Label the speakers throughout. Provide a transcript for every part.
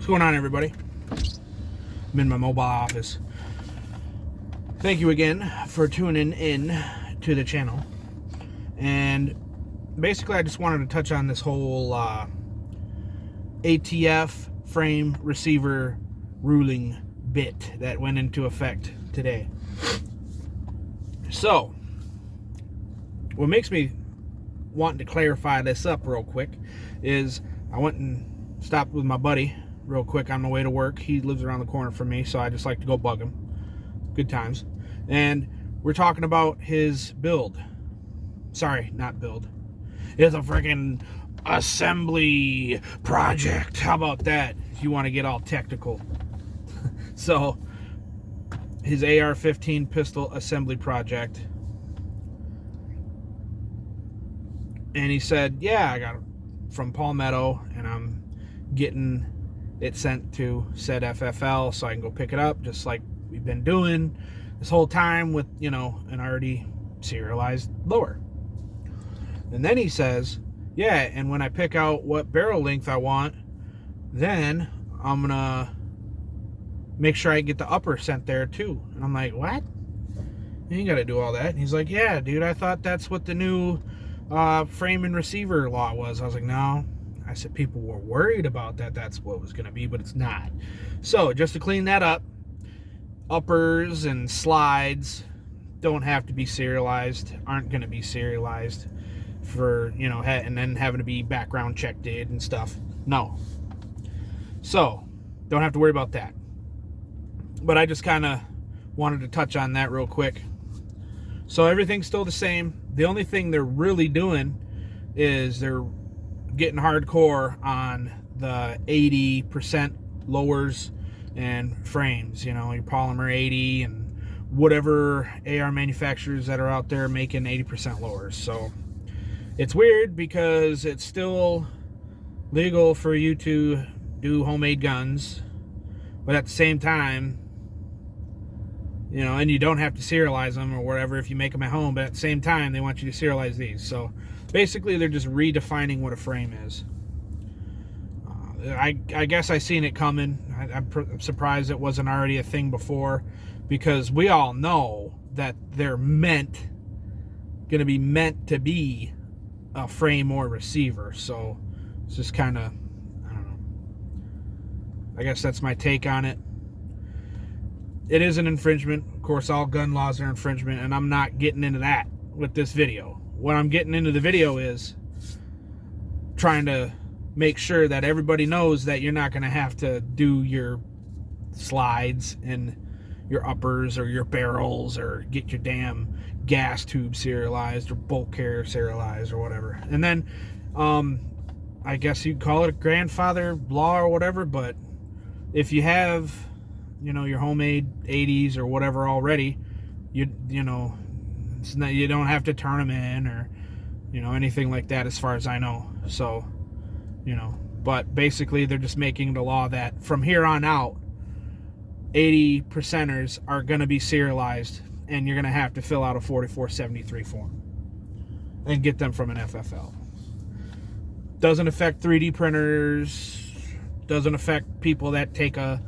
Speaker 1: What's going on, everybody? I'm in my mobile office. Thank you again for tuning in to the channel. And basically, I just wanted to touch on this whole ATF frame receiver ruling bit that went into effect today. So, what makes me want to clarify this up real quick is I went and stopped with my buddy real quick on the way to work. He lives around the corner from me, so I just like to go bug him. Good times. And we're talking about his build. Sorry, not build. It's a freaking assembly project. How about that? If you want to get all technical. So, his AR-15 pistol assembly project. And he said, yeah, I got it from Palmetto, and I'm getting it sent to said FFL so I can go pick it up, just like we've been doing this whole time with, you know, an already serialized lower. And then he says, yeah, and when I pick out what barrel length I want, then I'm gonna make sure I get the upper sent there too. And I'm like, what? You ain't gotta do all that. And he's like, yeah, dude, I thought that's what the new frame and receiver law was. I was like, no. I said people were worried about that. That's what it was going to be, but it's not. So just to clean that up, uppers and slides don't have to be serialized, aren't going to be serialized for, you know, and then having to be background checked and stuff. No. So don't have to worry about that. But I just kind of wanted to touch on that real quick. So everything's still the same. The only thing they're really doing is they're getting hardcore on the 80% lowers and frames. You know, your polymer 80 and whatever AR manufacturers that are out there making 80% lowers. So it's weird because it's still legal for you to do homemade guns, but at the same time, you know, and you don't have to serialize them or whatever if you make them at home, but at the same time, they want you to serialize these. So basically, they're just redefining what a frame is. I guess I seen it coming. I'm surprised it wasn't already a thing before, because we all know that they're going to be meant to be a frame or receiver. So it's just kind of, I don't know. I guess that's my take on it. It is an infringement. Of course, all gun laws are infringement, and I'm not getting into that with this video. What I'm getting into the video is trying to make sure that everybody knows that you're not going to have to do your slides and your uppers or your barrels or get your damn gas tube serialized or bulk carrier serialized or whatever. And then I guess you'd call it a grandfather law or whatever, but if you have, you know, your homemade 80s or whatever already, you know, it's not, you don't have to turn them in or, you know, anything like that as far as I know. So, you know, but basically they're just making the law that from here on out, 80%ers are going to be serialized, and you're going to have to fill out a 4473 form and get them from an FFL. Doesn't affect 3D printers, doesn't affect people that take a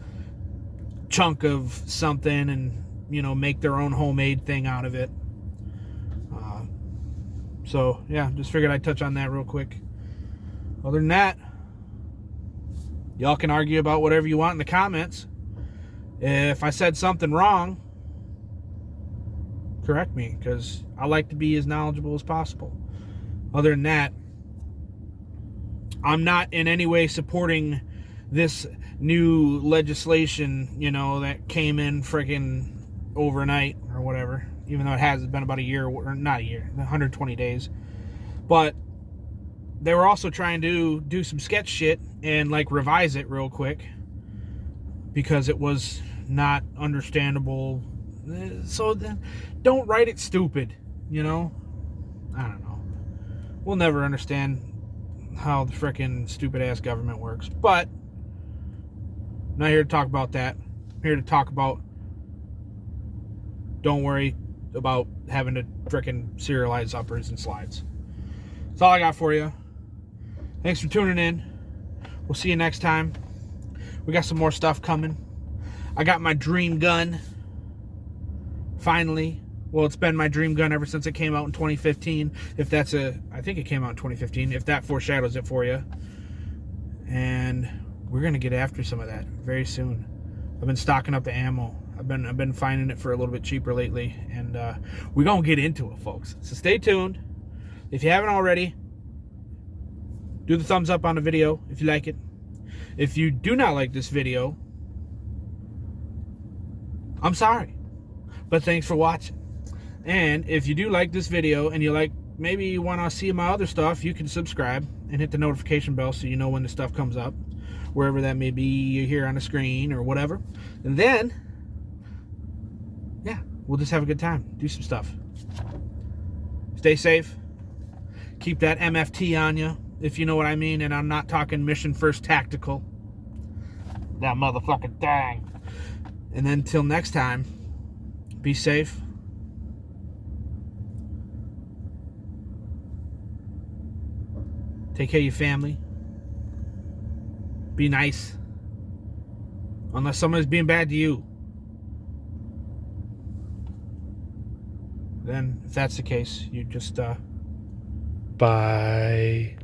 Speaker 1: chunk of something and, you know, make their own homemade thing out of it. So yeah, just figured I'd touch on that real quick. Other than that, y'all can argue about whatever you want in the comments. If I said something wrong, correct me, because I like to be as knowledgeable as possible. Other than that, I'm not in any way supporting this new legislation, you know, that came in freaking overnight or whatever, even though it has been about a year, or not a year, 120 days. But they were also trying to do some sketch shit and like revise it real quick because it was not understandable. So don't write it stupid, you know? I don't know. We'll never understand how the freaking stupid ass government works, but I'm not here to talk about that. I'm here to talk about, don't worry about having to freaking serialize uppers and slides. That's all I got for you. Thanks for tuning in. We'll see you next time. We got some more stuff coming. I got my dream gun. Finally. Well, it's been my dream gun ever since it came out in 2015. I think it came out in 2015, if that foreshadows it for you. And we're going to get after some of that very soon. I've been stocking up the ammo. I've been finding it for a little bit cheaper lately, and we're going to get into it, folks. So stay tuned. If you haven't already, do the thumbs up on the video if you like it. If you do not like this video, I'm sorry, but thanks for watching. And if you do like this video and maybe you want to see my other stuff, you can subscribe and hit the notification bell so you know when the stuff comes up, wherever that may be, here on the screen or whatever. And then, yeah, we'll just have a good time, do some stuff. Stay safe. Keep that MFT on you, if you know what I mean, and I'm not talking Mission First Tactical. That motherfucking thing. And then till next time, be safe. Take care of your family. Be nice. Unless someone is being bad to you. Then, if that's the case, you just, bye.